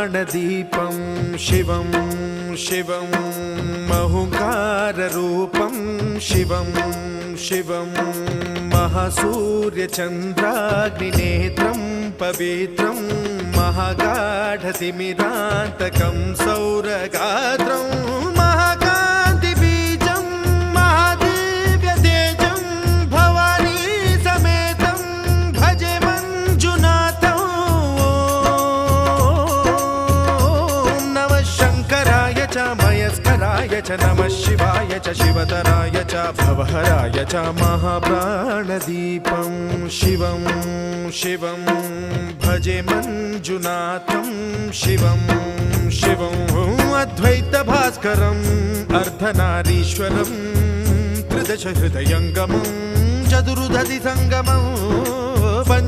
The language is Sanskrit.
महाप्राणदीपं शिवं शिवं महुकाररूपं शिवं शिवं महासूर्यचन्द्राग्निनेत्रं पवित्रं महागाढतिमिरान्तकं सौरगात्रं महाकान्तिबीजं महादिव्यतेजं भवानी समेतं भजे मञ्जुनाथं। ॐ नमः शङ्कराय च मयस्कराय च नमः शिवाय च शिवतराय च भवहराय च महाप्राणदीपं शिवं शिवं भजे मञ्जुनाथं शिवं शिवं अद्वैतभास्करम् अर्धनारीश्वरं त्रिदश हृदयङ्गमं चतुर्दधि सङ्गमम्